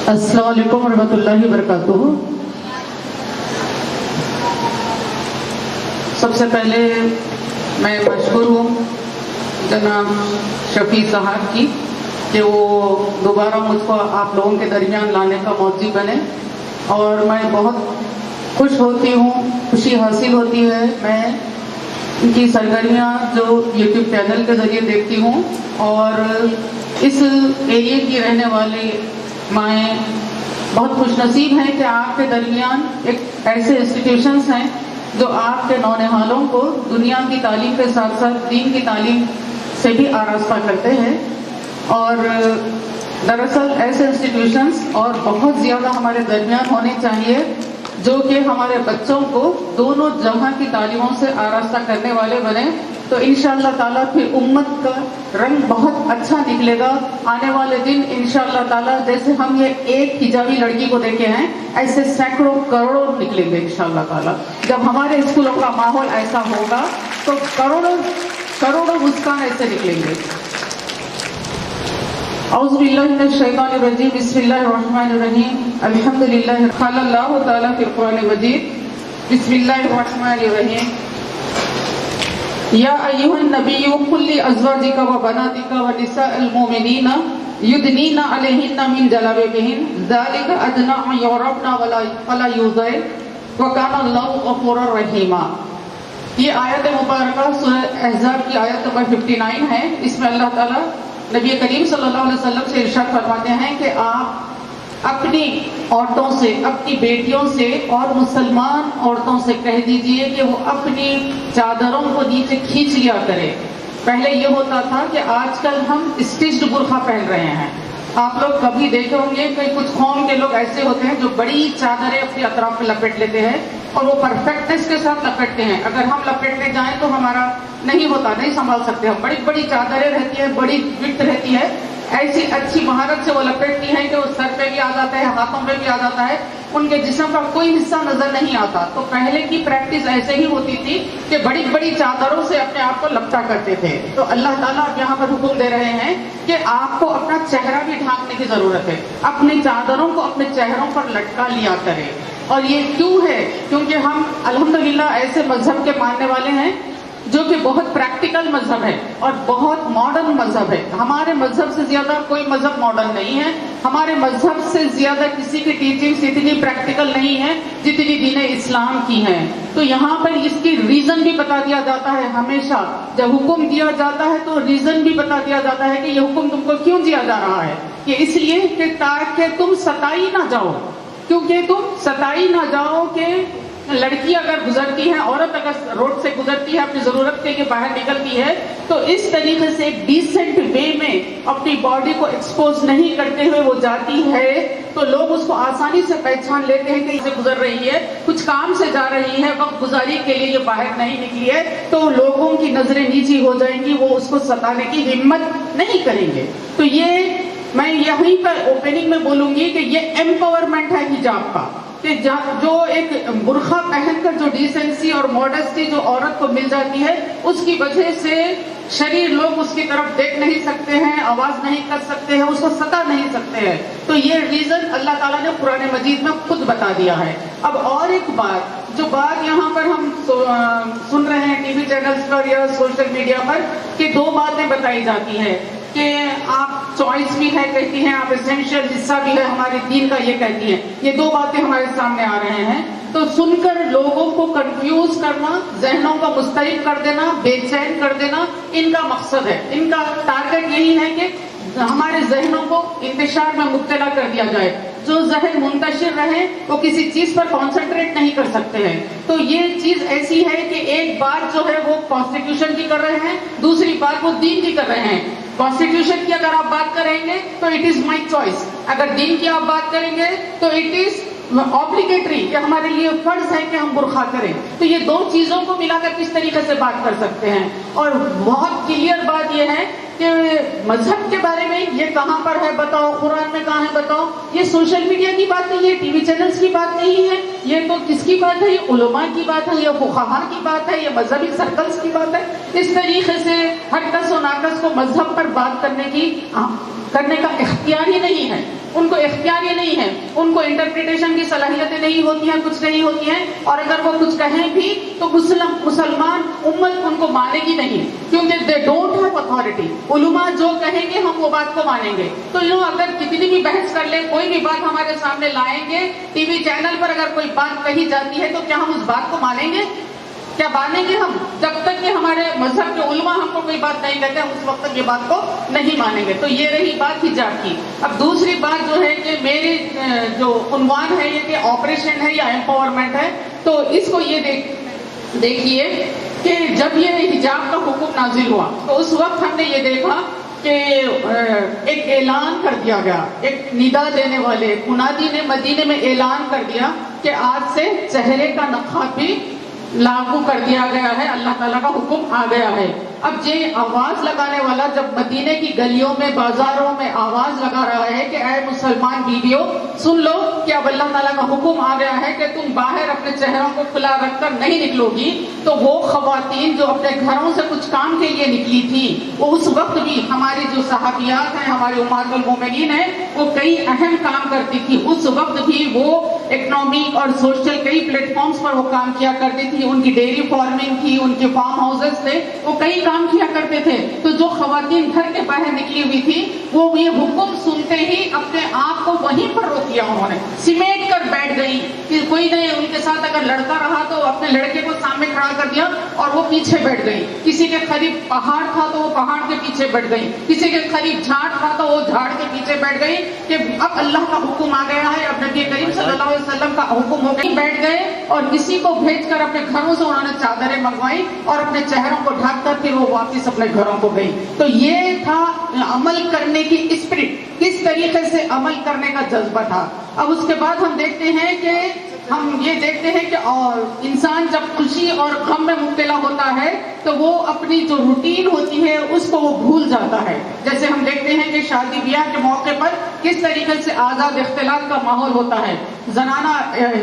السلام علیکم ورحمۃ اللہ وبرکاتہ۔ سب سے پہلے میں مشکور ہوں جناب شفیع صاحب کی کہ وہ دوبارہ مجھ کو آپ لوگوں کے درمیان لانے کا موجی بنے، اور میں بہت خوش ہوتی ہوں، خوشی حاصل ہوتی ہے۔ میں ان کی سرگرمیاں جو یوٹیوب چینل کے ذریعے دیکھتی ہوں، اور اس ایریے کی رہنے والی مائیں بہت خوش نصیب ہیں کہ آپ کے درمیان ایک ایسے انسٹیٹیوشنز ہیں جو آپ کے نونہالوں کو دنیا کی تعلیم کے ساتھ ساتھ دین کی تعلیم سے بھی آراستہ کرتے ہیں۔ اور دراصل ایسے انسٹیٹیوشنز اور بہت زیادہ ہمارے درمیان ہونے چاہیے جو کہ ہمارے بچوں کو دونوں جہاں کی تعلیموں سے آراستہ کرنے والے بنے، تو انشاءاللہ تعالیٰ پھر امت کا رنگ بہت اچھا نکلے گا۔ آنے والے دن انشاءاللہ تعالیٰ جیسے ہم یہ ایک حجابی لڑکی کو دیکھے ہیں، ایسے سینکڑوں کروڑوں نکلیں گے انشاءاللہ تعالیٰ۔ جب ہمارے اسکولوں کا ماحول ایسا ہوگا تو کروڑوں مسکان ایسے نکلیں گے۔ اعوذ باللہ من الشیطان الرجیم، بسم اللہ الرحمن الرحیم، الحمدللہ قال اللہ تعالیٰ فی القرآن المجید، بسم اللہ الرحمن الرحیم، یا ایھا النبی قل لازواجک وبناتک ونساء المؤمنین یدنین علیہن من جلابیبہن ذلک ادنی ان یعرفن فلا یؤذین وکان اللہ غفورا رحیما۔ یہ آیت مبارکہ سورہ احزاب کی آیت نمبر 59 ہے۔ اس میں اللہ تعالیٰ نبی کریم صلی اللہ علیہ وسلم سے ارشاد فرماتے ہیں کہ آپ اپنی عورتوں سے، اپنی بیٹیوں سے اور مسلمان عورتوں سے کہہ دیجئے کہ وہ اپنی چادروں کو نیچے کھینچ لیا کرے۔ پہلے یہ ہوتا تھا کہ آج کل ہم اسٹچڈ برقع پہن رہے ہیں۔ آپ لوگ کبھی دیکھے ہوں گے کہ کچھ قوم کے لوگ ایسے ہوتے ہیں جو بڑی چادریں اپنے اطراف میں لپیٹ لیتے ہیں اور وہ پرفیکٹنس کے ساتھ لپیٹتے ہیں۔ اگر ہم لپیٹنے جائیں تو ہمارا نہیں ہوتا، نہیں سنبھال سکتے ہم۔ بڑی بڑی چادریں رہتی ہیں، بڑی وڈتھ رہتی ہے، ایسی اچھی مہارت سے وہ لپیٹتی ہیں کہ وہ سر پہ بھی آ جاتا ہے، ہاتھوں پہ بھی آ جاتا ہے، ان کے جسم کا کوئی حصہ نظر نہیں آتا۔ تو پہلے کی پریکٹس ایسے ہی ہوتی تھی کہ بڑی بڑی چادروں سے اپنے آپ کو لپٹا کرتے تھے۔ تو اللہ تعالیٰ اب یہاں پر حکم دے رہے ہیں کہ آپ کو اپنا چہرہ بھی ڈھانکنے کی ضرورت ہے، اپنی چادروں کو اپنے چہروں پر لٹکا لیا کریں۔ اور یہ کیوں ہے؟ کیونکہ ہم الحمدللہ ایسے مذہب کے ماننے والے ہیں جو کہ بہت پریکٹیکل مذہب ہے اور بہت ماڈرن مذہب ہے۔ ہمارے مذہب سے زیادہ کوئی مذہب ماڈرن نہیں ہے، ہمارے مذہب سے زیادہ کسی کی ٹیچنگز اتنی پریکٹیکل نہیں ہے جتنی دین اسلام کی ہیں۔ تو یہاں پر اس کی ریزن بھی بتا دیا جاتا ہے۔ ہمیشہ جب حکم دیا جاتا ہے تو ریزن بھی بتا دیا جاتا ہے کہ یہ حکم تم کو کیوں دیا جا رہا ہے، کہ اس لیے کہ تاکہ تم ستائی نہ جاؤ، کیونکہ تم ستائی نہ جاؤ کہ لڑکی اگر گزرتی ہے، عورت اگر روڈ سے گزرتی ہے، اپنی ضرورت کے لیے باہر نکلتی ہے، تو اس طریقے سے ایک ڈیسنٹ وے میں اپنی باڈی کو ایکسپوز نہیں کرتے ہوئے وہ جاتی ہے تو لوگ اس کو آسانی سے پہچان لیتے ہیں کہ اسے گزر رہی ہے، کچھ کام سے جا رہی ہے، وقت گزاری کے لیے یہ باہر نہیں نکلی ہے، تو لوگوں کی نظریں نیچی ہو جائیں گی، وہ اس کو ستانے کی ہمت نہیں کریں گے۔ تو یہ میں یہیں پر اوپننگ میں بولوں گی کہ یہ ایمپاورمنٹ ہے حجاب کا، کہ جو ایک برقع پہن کر جو ڈیسنسی اور ماڈسٹی جو عورت کو مل جاتی ہے، اس کی وجہ سے شریر لوگ اس کی طرف دیکھ نہیں سکتے ہیں، آواز نہیں کر سکتے ہیں، اس کو ستا نہیں سکتے ہیں۔ تو یہ ریزن اللہ تعالیٰ نے قرآن مجید میں خود بتا دیا ہے۔ اب اور ایک بات، جو بات یہاں پر ہم سن رہے ہیں ٹی وی چینلز پر یا سوشل میڈیا پر، کہ دو باتیں بتائی جاتی ہیں کہ آپ چوائس بھی ہے کہتی ہیں، آپ اسینشیل حصہ بھی ہے ہمارے دین کا یہ کہتی ہیں۔ یہ دو باتیں ہمارے سامنے آ رہے ہیں، تو سن کر لوگوں کو کنفیوز کرنا، ذہنوں کو مضطرب کر دینا، بے چین کر دینا ان کا مقصد ہے۔ ان کا ٹارگٹ یہی ہے کہ ہمارے ذہنوں کو انتشار میں مبتلا کر دیا جائے۔ جو ذہن منتشر رہے وہ کسی چیز پر کانسنٹریٹ نہیں کر سکتے ہیں۔ تو یہ چیز ایسی ہے کہ ایک بات جو ہے وہ کانسٹیٹیوشن کی کر رہے ہیں، دوسری بات وہ دین کی کر رہے ہیں۔ کانسٹیٹیوشن کی اگر آپ بات کریں گے تو اٹ از مائی چوائس، اگر دین کی آپ بات کریں گے تو اٹ از obligatory، کہ ہمارے لیے فرض ہے کہ ہم برقع کریں۔ تو یہ دو چیزوں کو ملا کر کس طریقے سے بات کر سکتے ہیں؟ اور بہت کلیئر بات یہ ہے کہ مذہب کے بارے میں یہ کہاں پر ہے بتاؤ، قرآن میں کہاں ہے بتاؤ۔ یہ سوشل میڈیا کی بات نہیں ہے، ٹی وی چینلز کی بات نہیں ہے، یہ تو کس کی بات ہے؟ یہ علماء کی بات ہے، یہ فقہاء کی بات ہے، یہ مذہبی سرکلز کی بات ہے۔ اس طریقے سے ہر کس و ناقص کو مذہب پر بات کرنے کا اختیار ہی نہیں ہے۔ ان کو اختیاری نہیں ہے، ان کو انٹرپریٹیشن کی صلاحیتیں نہیں ہوتی ہیں، کچھ نہیں ہوتی ہیں، اور اگر وہ کچھ کہیں بھی تو مسلمان امت ان کو مانے گی نہیں، کیونکہ دے ڈونٹ ہیو اتھارٹی. علماء جو کہیں گے ہم وہ بات کو مانیں گے. تو اگر کتنی بھی بحث کر لیں، کوئی بھی بات ہمارے سامنے لائیں گے، ٹی وی چینل پر اگر کوئی بات کہی جاتی ہے تو کیا ہم اس بات کو مانیں گے؟ کیا مانیں گے ہم؟ جب تک کہ ہمارے مذہب کے علماء ہم کو کوئی بات نہیں کہتے ہم اس وقت تک یہ بات کو نہیں مانیں گے. تو یہ رہی بات حجاب کی. اب دوسری بات جو ہے کہ میری جو عنوان ہے یہ کہ آپریشن ہے یا امپاورمنٹ ہے. تو اس کو یہ دیکھیے کہ جب یہ حجاب کا حکم نازل ہوا تو اس وقت ہم نے یہ دیکھا کہ ایک اعلان کر دیا گیا، ایک ندا دینے والے ایک منادی نے مدینے میں اعلان کر دیا کہ آج سے چہرے کا نقاب بھی لاگو کر دیا گیا ہے، اللہ تعالیٰ کا حکم آ گیا ہے. اب یہ آواز لگانے والا جب مدینے کی گلیوں میں بازاروں میں آواز لگا رہا ہے کہ اے مسلمان بیویوں سن لو کہ اب اللہ تعالیٰ کا حکم آ گیا ہے کہ تم باہر اپنے چہروں کو کھلا رکھ کر نہیں نکلو گی، تو وہ خواتین جو اپنے گھروں سے کچھ کام کے لیے نکلی تھی وہ اس وقت بھی ہماری جو صحابیات ہیں، ہماری امہات المومنین ہیں، وہ کئی اہم کام کرتی تھی. اس وقت بھی وہ اکنامک اور سوشل کئی پلیٹ فارمز پر وہ کام کیا کرتی تھی. ان کی ڈیری فارمنگ تھی، ان کے فارم ہاؤسز تھے، وہ کئی کام کیا کرتے تھے. تو جو خواتین گھر کے باہر نکلی ہوئی تھی وہ یہ حکم سنتے ہی اپنے آپ کو وہیں پر روک دیا، انہوں نے سمیٹ کر بیٹھ گئی. کہ کوئی نے ان کے ساتھ اگر لڑکا رہا تو اپنے لڑکے کو سامنے کھڑا کر دیا اور وہ پیچھے بیٹھ گئی. کسی کے قریب پہاڑ تھا تو وہ پہاڑ کے پیچھے بیٹھ گئی. کسی کے قریب جھاڑ تھا تو وہ جھاڑ کے پیچھے بیٹھ گئی کہ اب اللہ کا حکم آ گیا ہے، اب نبی کریم صلی اللہ علیہ وسلم کا حکم ہو گیا. بیٹھ گئے اور کسی کو بھیج کر اپنے گھروں سے انہوں نے چادریں منگوائی اور اپنے چہروں کو ڈھک کر پھر وہ واپس اپنے گھروں کو گئی. تو یہ تھا عمل کرنے کی اسپرٹ، کس طریقے سے عمل کرنے کا جذبہ تھا. اب اس کے بعد ہم دیکھتے ہیں کہ اور انسان جب خوشی اور غم میں مبتلا ہوتا ہے تو وہ اپنی جو روٹین ہوتی ہے اس کو وہ بھول جاتا ہے. جیسے ہم دیکھتے ہیں کہ شادی بیاہ کے موقع پر کس طریقے سے آزاد اختلاط کا ماحول ہوتا ہے. زنانہ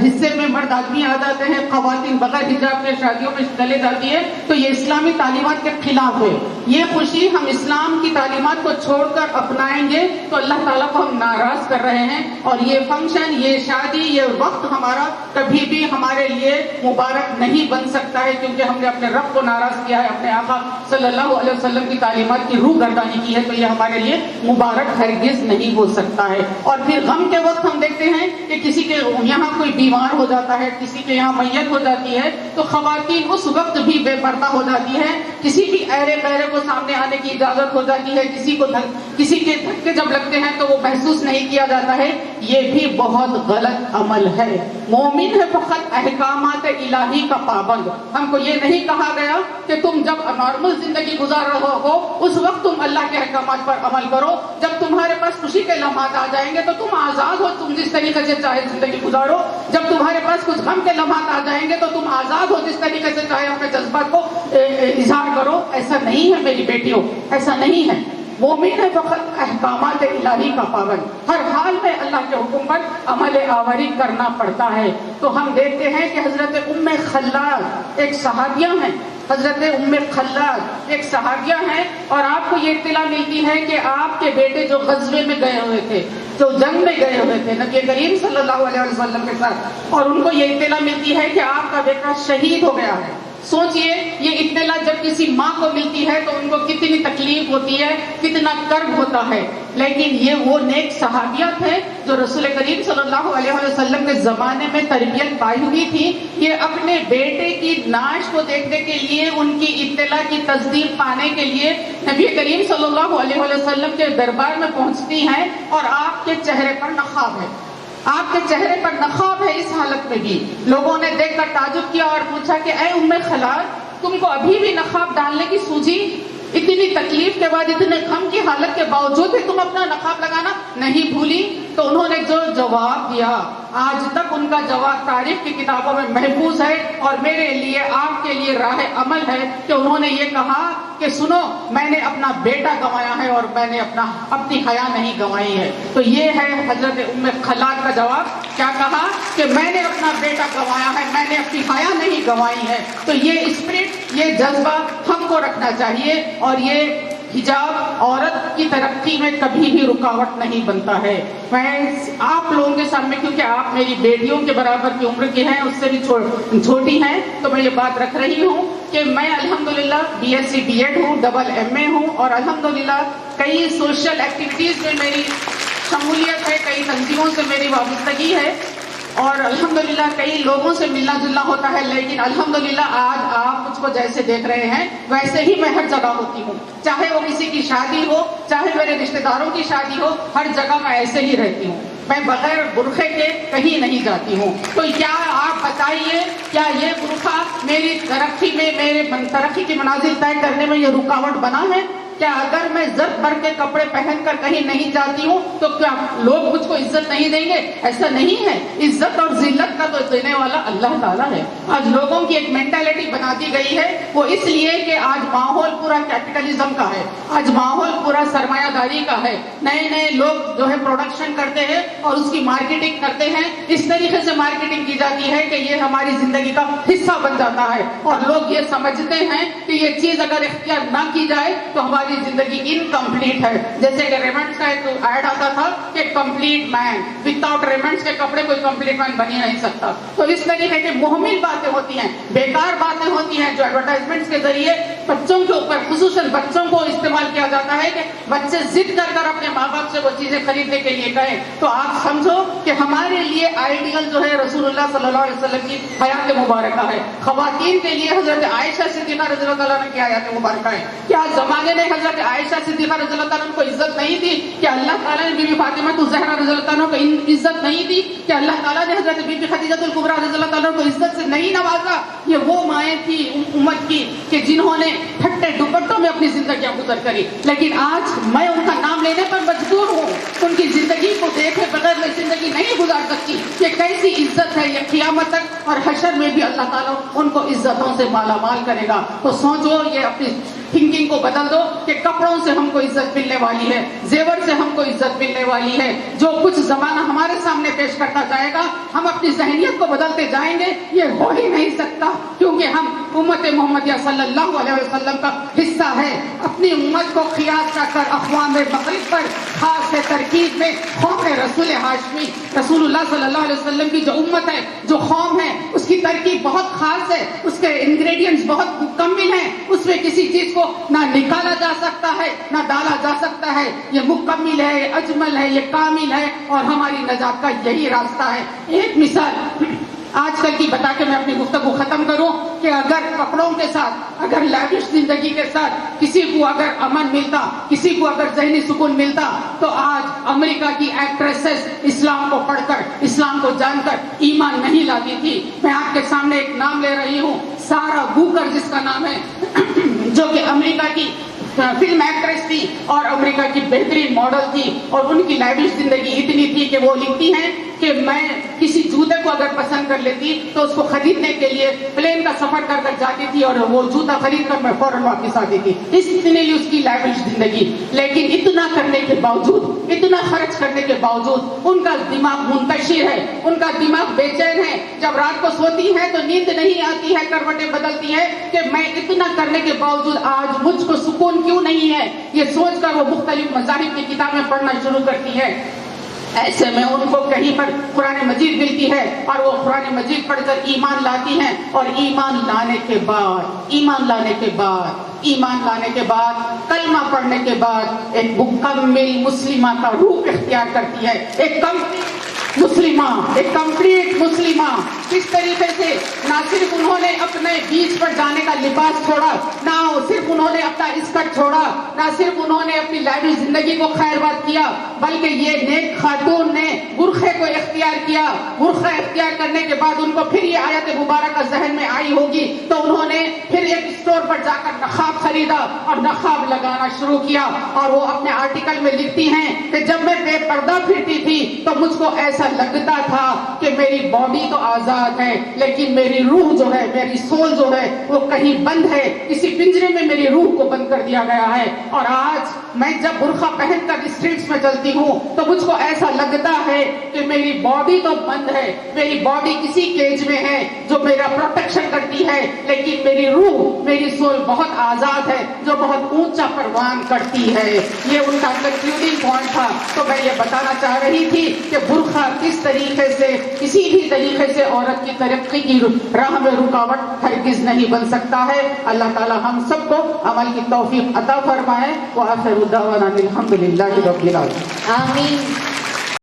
حصے میں مرد آدمی آ جاتے ہیں، خواتین بغیر حجاب کے شادیوں میں چلے جاتی ہے. تو یہ اسلامی تعلیمات کے خلاف ہے. یہ خوشی ہم اسلام کی تعلیمات کو چھوڑ کر اپنائیں گے تو اللہ تعالیٰ کو ہم ناراض کر رہے ہیں. اور یہ فنکشن، یہ شادی، یہ وقت ہمارا کبھی بھی ہمارے لیے مبارک نہیں بن سکتا ہے، کیونکہ ہم نے اپنے رب کو ناراض کیا ہے، اپنے آقا صلی اللہ علیہ وسلم کی تعلیمات کی روح گردانی کی ہے. تو یہ ہمارے لیے مبارک ہرگز نہیں ہو سکتا ہے. اور پھر غم کے وقت ہم دیکھتے ہیں کہ کسی کے یہاں کوئی بیمار ہو جاتا ہے، کسی کے یہاں میت ہو جاتی ہے تو خواتین اس وقت بھی بے پردہ ہو جاتی ہے. کسی بھی ایرے پیرے کو سامنے آنے کی اجازت ہو جاتی ہے. کسی کے دھکے جب لگتے ہیں تو وہ محسوس نہیں کیا جاتا ہے. یہ بھی بہت غلط عمل ہے. مومن ہے فقط احکامات الہی کا پابند. ہم کو یہ نہیں کہا گیا کہ تم جب نارمل زندگی گزار رہے ہو اس وقت تم اللہ کے احکامات پر عمل کرو. جب تمہارے پاس خوشی کے لمحات آ جائیں گے تو تم آزاد ہو، تم جس طریقے سے چاہے زندگی گزارو. جب تمہارے پاس کچھ غم کے لمحات آ جائیں گے تو تم آزاد ہو، جس طریقے سے چاہے اپنے جذبات کو اظہار کرو. ایسا نہیں ہے میری بیٹیوں، ایسا نہیں ہے. مومن ہے فقط احکامات الہی کا پابند. ہر حال میں اللہ کے حکم پر عمل آوری کرنا پڑتا ہے. تو ہم دیکھتے ہیں کہ حضرت ام خلاد ایک صحابیہ ہیں، حضرت ام خلاد ایک صحابیہ ہیں، اور آپ کو یہ اطلاع ملتی ہے کہ آپ کے بیٹے جو غزوے میں گئے ہوئے تھے، جو جنگ میں گئے ہوئے تھے نبی کریم صلی اللہ علیہ وسلم کے ساتھ، اور ان کو یہ اطلاع ملتی ہے کہ آپ کا بیٹا شہید ہو گیا ہے. سوچئے یہ اطلاع جب کسی ماں کو ملتی ہے تو ان کو کتنی تکلیف ہوتی ہے، کتنا کرب ہوتا ہے. لیکن یہ وہ نیک صحابیہ تھے جو رسول کریم صلی اللہ علیہ وسلم کے زمانے میں تربیت پائی ہوئی تھی. یہ اپنے بیٹے کی نعش کو دیکھنے کے لیے، ان کی اطلاع کی تصدیق پانے کے لیے نبی کریم صلی اللہ علیہ وسلم کے دربار میں پہنچتی ہیں، اور آپ کے چہرے پر نقاب ہے. آپ کے چہرے پر نقاب ہے. اس حالت میں بھی لوگوں نے دیکھ کر تعجب کیا اور پوچھا کہ اے ام خلاد، تم کو ابھی بھی نقاب ڈالنے کی سوجی؟ اتنی تکلیف کے بعد، اتنے غم کی حالت کے باوجود بھی تم اپنا نقاب لگانا نہیں بھولی؟ تو انہوں نے جو جواب دیا، آج تک ان کا جواب تاریخ کی کتابوں میں محفوظ ہے، اور میرے لیے، آپ کے لیے راہ عمل ہے کہ انہوں نے یہ کہا کہ سنو، میں نے اپنا بیٹا گنوایا ہے اور میں نے اپنی حیا نہیں گنوائی ہے. تو یہ ہے حضرت ام خلاد کا جواب. کیا کہا کہ میں نے اپنا بیٹا گنوایا ہے، میں نے اپنی حیا نہیں گنوائی ہے. تو یہ اسپرٹ، یہ جذبہ ہم کو رکھنا چاہیے. اور یہ حجاب عورت کی ترقی میں کبھی بھی رکاوٹ نہیں بنتا ہے. میں آپ لوگوں کے سامنے، کیونکہ آپ میری بیٹیوں کے برابر کی عمر کی ہیں، اس سے بھی چھوٹی ہیں، تو میں یہ بات رکھ رہی ہوں کہ میں الحمدللہ BSc B.Ed ہوں، ڈبل MA ہوں، اور الحمدللہ کئی سوشل ایکٹیویٹیز میں میری شمولیت ہے، کئی تنظیموں سے میری وابستگی ہے، اور الحمدللہ کئی لوگوں سے ملنا جلنا ہوتا ہے. لیکن الحمدللہ آج آپ مجھ کو جیسے دیکھ رہے ہیں ویسے ہی میں ہر جگہ ہوتی ہوں، چاہے وہ کسی کی شادی ہو، چاہے میرے رشتہ داروں کی شادی ہو، ہر جگہ میں ایسے ہی رہتی ہوں. میں بغیر برقعے کے کہیں نہیں جاتی ہوں. تو کیا آپ بتائیے، کیا یہ برقع میری ترقی میں، میرے ترقی کی منازل طے کرنے میں یہ رکاوٹ بنا ہے؟ کیا اگر میں زرد بھر کے کپڑے پہن کر کہیں نہیں جاتی ہوں تو کیا لوگ مجھ کو عزت نہیں دیں گے؟ ایسا نہیں ہے. عزت اور ذلت کا تو دینے والا اللہ تعالیٰ ہے. آج لوگوں کی ایک مینٹالٹی بنا دی گئی ہے، وہ اس لیے کہ آج ماحول پورا کیپٹلزم کا ہے، آج ماحول پورا سرمایہ داری کا ہے. نئے نئے لوگ جو ہے پروڈکشن کرتے ہیں اور اس کی مارکیٹنگ کرتے ہیں. اس طریقے سے مارکیٹنگ کی جاتی ہے کہ یہ ہماری زندگی کا حصہ بن جاتا ہے، اور لوگ یہ سمجھتے ہیں کہ یہ چیز اگر اختیار نہ کی جائے تو ہماری زندگی انکمپلیٹ ہے. جیسے کہ ریمنڈس کا ایک ایڈ آتا تھا کہ کمپلیٹ مین، ود آؤٹ ریمنڈس کے کپڑے کوئی کمپلیٹ مین بن ہی نہیں سکتا. تو اس طریقے کی مہمل باتیں ہوتی ہیں، بیکار باتیں ہوتی ہیں جو ایڈورٹائزمنٹس کے ذریعے بچوں کے اوپر، خصوصاً بچوں کو استعمال کیا جاتا ہے کہ بچے ضد کر کر اپنے ماں باپ سے وہ چیزیں خریدنے کے لیے کہیں. تو آپ سمجھو کہ ہمارے لیے آئیڈیل جو ہے رسول اللہ صلی اللہ علیہ وسلم کی حیات مبارکہ ہے. خواتین کے لیے حضرت عائشہ صدیقہ رضی اللہ تعالیٰ کی حیات مبارکہ ہے. کیا زمانے نے حضرت عائشہ صدیقہ رضی اللہ تعالیٰ کو عزت نہیں دی؟ کہ اللہ تعالیٰ نے بی بی فاطمہ الزہرا رضی اللہ تعالیٰ کو عزت نہیں دی؟ کہ اللہ تعالیٰ نے حضرت بی بی خدیجہ الکبریٰ رضی اللہ تعالیٰ کو عزت سے نہیں نوازا؟ یہ وہ مائیں تھی امت کی کہ جنہوں نے پھٹے دوپٹوں میں اپنی زندگیاں گزر کری. لیکن آج میں ان کا نام لینے پر مجبور ہوں. ان کی زندگی کو دیکھے بغیر میں زندگی نہیں گزار سکتی. یہ کیسی عزت ہے، یہ قیامت تک اور حشر میں بھی اللہ تعالیٰ ان کو عزتوں سے مالا مال کرے گا. تو سوچو، یہ اپنی تھنکنگ کو بدل دو کہ کپڑوں سے ہم کو عزت ملنے والی ہے، زیور سے ہم کو عزت ملنے والی ہے. جو کچھ زمانہ ہمارے سامنے پیش کرتا جائے گا ہم اپنی ذہنیت کو بدلتے جائیں گے. یہ ہو ہی نہیں سکتا کیونکہ ہم امت محمدیہ صلی اللہ علیہ وسلم کا حصہ ہے. اپنی امت کو قیاس کر کر اقوام مغرب پر خاص ترکیب میں قوم رسول ہاشمی، رسول اللہ صلی اللہ علیہ وسلم کی جو امت ہے، جو قوم ہے، اس کی ترکیب بہت خاص ہے، اس کے انگریڈینٹس بہت مکمل ہیں. اس میں کسی چیز کو نہ نکالا جا سکتا ہے نہ ڈالا جا سکتا ہے. یہ مکمل ہے، یہ اجمل ہے، یہ کامل ہے، اور ہماری نجات کا یہی راستہ ہے. ایک مثال آج کل کی بتا کے میں اپنی گفتگو ختم کروں کہ اگر کپڑوں کے ساتھ، اگر لیوش زندگی کے ساتھ کسی کو اگر امن ملتا، کسی کو اگر ذہنی سکون ملتا، تو آج امریکہ کی ایکٹریسز اسلام کو پڑھ کر، اسلام کو جان کر ایمان نہیں لاتی تھی. میں آپ کے سامنے ایک نام لے رہی ہوں، سارا بوکر جس کا نام ہے، جو کہ امریکہ کی فلم ایکٹریس تھی اور امریکہ کی بہترین ماڈل تھی. اور ان کی لیوش زندگی اتنی تھی کہ وہ لکھتی ہیں کہ میں کسی جوتے کو اگر پسند کر لیتی تو اس کو خریدنے کے لیے پلین کا سفر کر کر جاتی تھی اور وہ جوتا خرید کر میں فوراً واپس آتی تھی. اتنی اس کی لیوش زندگی. لیکن اتنا کرنے کے باوجود، اتنا خرچ کرنے کے باوجود ان کا دماغ منتشر ہے، ان کا دماغ بے چین ہے. جب رات کو سوتی ہے تو نیند نہیں آتی ہے، کروٹیں بدلتی ہے کہ میں اتنا کرنے کے باوجود آج مجھ کو سکون کیوں نہیں ہے. یہ سوچ کر وہ مختلف مذاہب کی کتابیں پڑھنا شروع کرتی ہے. ایسے میں ان کو کہیں پر قرآن مجید ملتی ہے اور وہ قرآن مجید پڑھ کر ایمان لاتی ہیں. اور ایمان لانے کے بعد کلمہ پڑھنے کے بعد ایک مکمل مسلمہ کا روح اختیار کرتی ہے. ایک کمپلیٹ مسلمہ. کس طریقے سے نہ صرف انہوں نے اپنے بیچ پر جانے کا لباس چھوڑا، نہ صرف انہوں نے اپنا اسکرٹ چھوڑا، نہ صرف انہوں نے اپنی لاڈلی زندگی کو خیر بات کیا، بلکہ یہ نیک خاتون نے برقعے کو اختیار کیا. برقعہ اختیار کرنے کے بعد ان کو پھر یہ آیت مبارکہ ذہن میں آئی ہوگی تو انہوں نے پھر ایک اسٹور پر جا کر نقاب خریدا اور نقاب لگانا شروع کیا. اور وہ اپنے آرٹیکل میں لکھتی ہیں کہ جب میں بے پردہ پھرتی تھی تو مجھ کو ایسا لگتا تھا کہ میری باڈی تو آزاد ہے لیکن میری روح جو ہے، میری سول جو ہے وہ کہیں بند ہے، کسی پنجرے میں میری روح کو بند کر دیا گیا ہے۔ اور آج میں جب برقع پہن کر اسٹریٹس میں چلتی ہوں تو مجھ کو ایسا لگتا ہے کہ میری باڈی تو بند ہے، میری باڈی کسی کیج میں ہے جو میرا پروٹیکشن کرتی ہے، لیکن میری روح، میری سول بہت آزاد ہے جو بہت اونچا پروان کرتی ہے۔ یہ ان کا کنکلوڈنگ پوائنٹ تھا۔ تو میں یہ بتانا چاہ رہی تھی کہ برقع کس طریقے سے، کسی بھی طریقے سے عورت کی ترقی کی راہ میں رکاوٹ ہرگز نہیں بن سکتا ہے۔ اللہ تعالی ہم سب کو عمل کی توفیق عطا فرمائے۔ وآخر دعوانا الحمد للہ رب العالمین۔ آمین۔